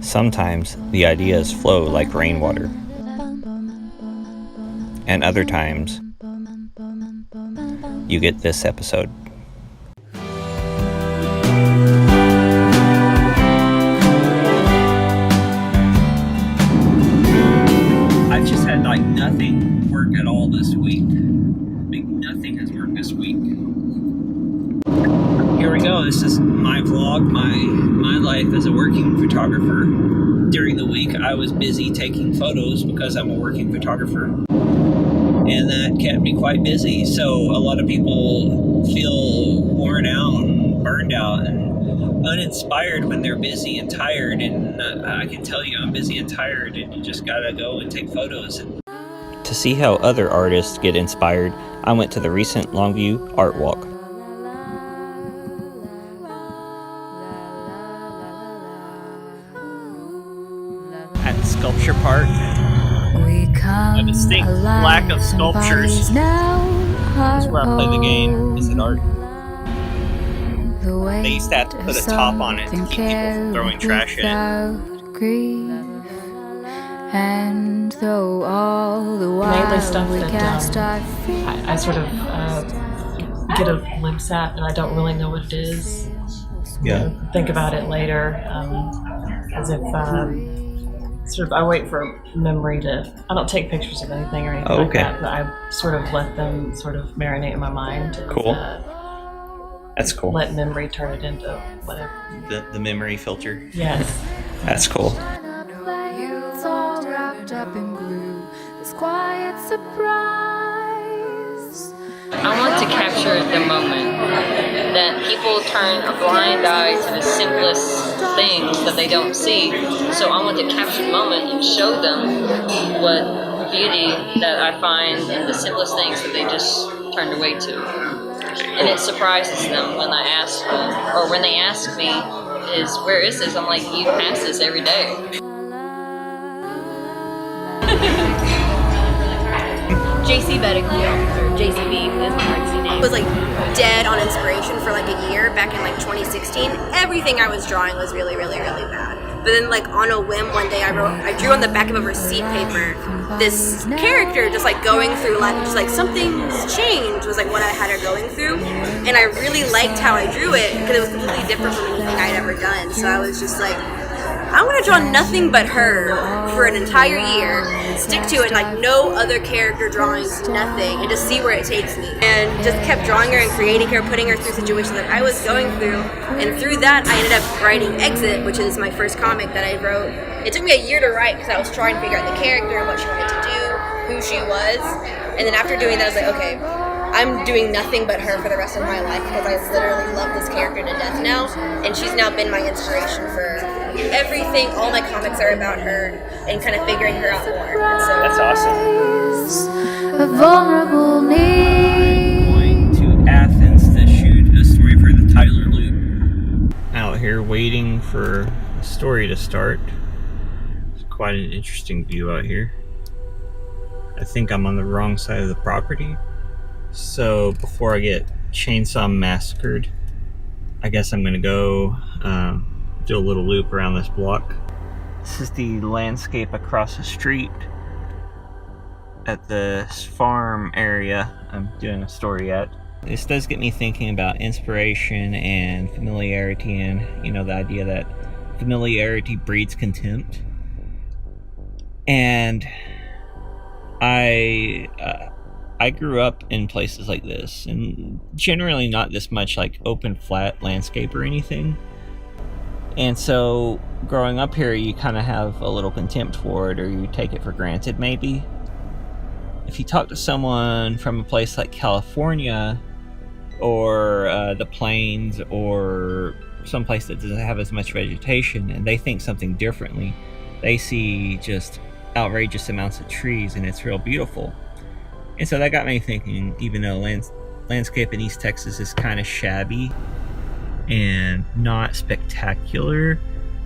Sometimes the ideas flow like rainwater, and other times you get this episode. I've just had nothing work at all this week. Nothing has worked this week. Here we go. This is my vlog, my life as a working photographer. During the week, I was busy taking photos because I'm a working photographer. And that kept me quite busy. So a lot of people feel worn out and burned out and uninspired when they're busy and tired. And I can tell you, I'm busy and tired, and you just gotta go and take photos. To see how other artists get inspired, I went to the recent Longview art walk. At the sculpture park, a distinct lack of sculptures. That's where I play the game. Is it art? They used to have to put a top on it to keep people from throwing trash in it. And though all the while mainly stuff that I sort of get a glimpse at, and I don't really know what it is. Yeah. Think about it later, as if sort of I wait for memory to. I don't take pictures of anything or anything like that, but I sort of let them sort of marinate in my mind. Cool. That's cool. Let memory turn it into whatever. The memory filter. Yes. That's cool. Up in blue, this quiet surprise. I want to capture the moment that people turn a blind eye to the simplest things that they don't see. So I want to capture the moment and show them what beauty that I find in the simplest things that they just turned away to. And it surprises them when I ask them, or when they ask me, where is this? I'm like, you pass this every day. JC Bettingfield, or JCB is my artsy name. Was dead on inspiration for a year back in 2016. Everything I was drawing was really, really, really bad. But then on a whim one day I drew on the back of a receipt paper this character just going through life, just something's changed was what I had her going through. And I really liked how I drew it because it was completely different from anything I'd ever done. So I was just I'm gonna draw nothing but her for an entire year, stick to it, no other character drawings, nothing, and just see where it takes me. And just kept drawing her and creating her, putting her through situations that I was going through. And through that, I ended up writing Exit, which is my first comic that I wrote. It took me a year to write because I was trying to figure out the character, what she wanted to do, who she was. And then after doing that, I was okay, I'm doing nothing but her for the rest of my life because I literally love this character to death now. And she's now been my inspiration for everything. All my comics are about her and kind of figuring her out more. And so that's awesome. A vulnerable need. I'm going to Athens to shoot a story for the Tyler Loop. Out here waiting for a story to start. It's quite an interesting view out here. I think I'm on the wrong side of the property. So before I get chainsaw massacred, I guess I'm gonna go do a little loop around this block. This is the landscape across the street at this farm area I'm doing a story at. This does get me thinking about inspiration and familiarity, and the idea that familiarity breeds contempt. And I grew up in places like this, and generally not this much open flat landscape or anything. And so growing up here, you kind of have a little contempt for it, or you take it for granted maybe. If you talk to someone from a place like California or the plains or someplace that doesn't have as much vegetation, and they think something differently, they see just outrageous amounts of trees, and it's real beautiful. And so that got me thinking, even though landscape in East Texas is kind of shabby and not spectacular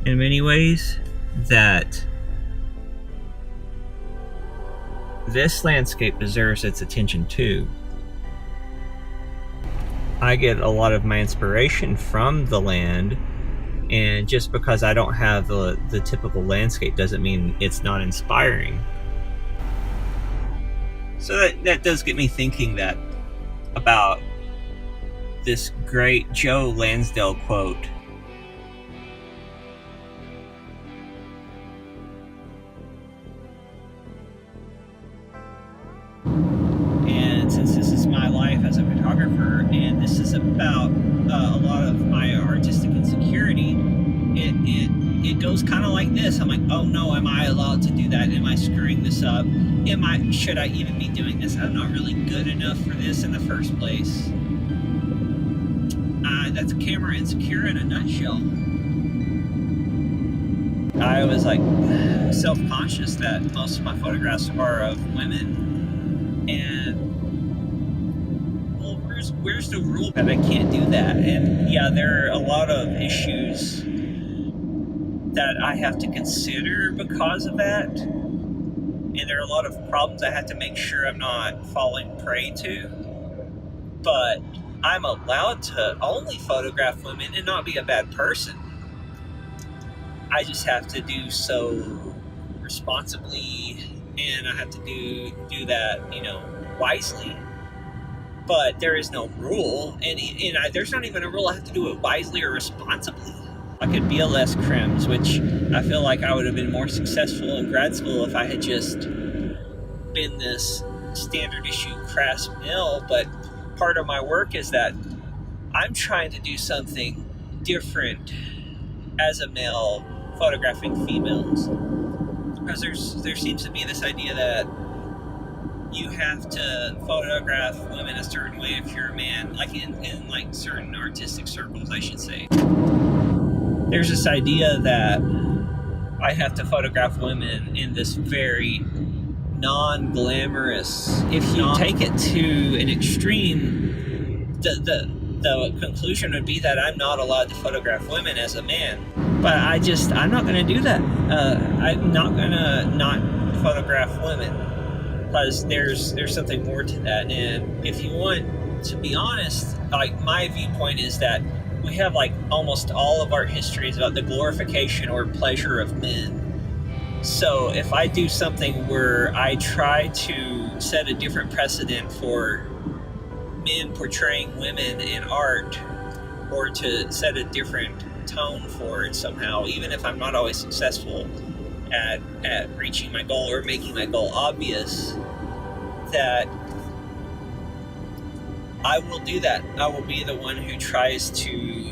in many ways, that this landscape deserves its attention too. I get a lot of my inspiration from the land, and just because I don't have the typical landscape doesn't mean it's not inspiring. So that does get me thinking that about this great Joe Lansdale quote. And since this is my life as a photographer, and this is about a lot of my artistic insecurity, it goes kind of like this. I'm like, oh no, am I allowed to do that? Am I screwing this up? Should I even be doing this? I'm not really good enough for this in the first place. That's camera insecure in a nutshell. I was like self-conscious that most of my photographs are of women, and well, where's the rule that I can't do that? And yeah, there are a lot of issues that I have to consider because of that, and there are a lot of problems I have to make sure I'm not falling prey to. But I'm allowed to only photograph women and not be a bad person. I just have to do so responsibly, and I have to do that, wisely. But there is no rule, and there's not even a rule I have to do it wisely or responsibly. I could be a less crims, which I feel like I would have been more successful in grad school if I had just been this standard issue crass male. But part of my work is that I'm trying to do something different as a male photographing females, because there seems to be this idea that you have to photograph women a certain way if you're a man, like in like certain artistic circles, I should say. There's this idea that I have to photograph women in this very non-glamorous. If you take it to an extreme, the conclusion would be that I'm not allowed to photograph women as a man. But I'm not going to do that. I'm not going to not photograph women, because there's something more to that. And if you want to be honest, like, my viewpoint is that we have like almost all of art history is about the glorification or pleasure of men. So if I do something where I try to set a different precedent for men portraying women in art, or to set a different tone for it somehow, even if I'm not always successful at reaching my goal or making my goal obvious, that I will do that. I will be the one who tries to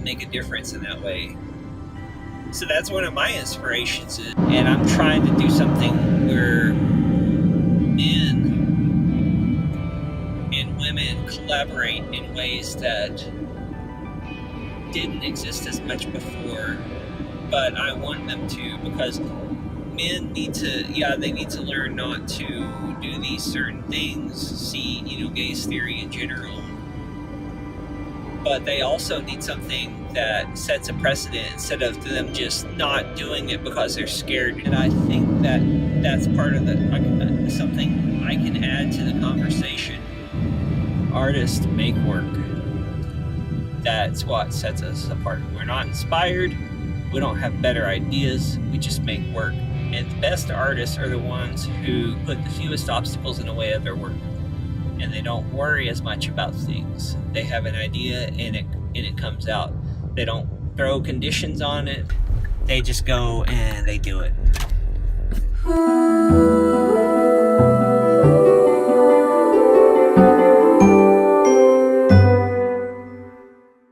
make a difference in that way. So that's one of my inspirations, and I'm trying to do something where men and women collaborate in ways that didn't exist as much before, but I want them to, because men need to learn not to do these certain things, gaze theory in general, but they also need something that sets a precedent instead of them just not doing it because they're scared. And I think that that's part of something I can add to the conversation. Artists make work. That's what sets us apart. We're not inspired. We don't have better ideas. We just make work. And the best artists are the ones who put the fewest obstacles in the way of their work. And they don't worry as much about things. They have an idea and it comes out. They don't throw conditions on it. They just go and they do it.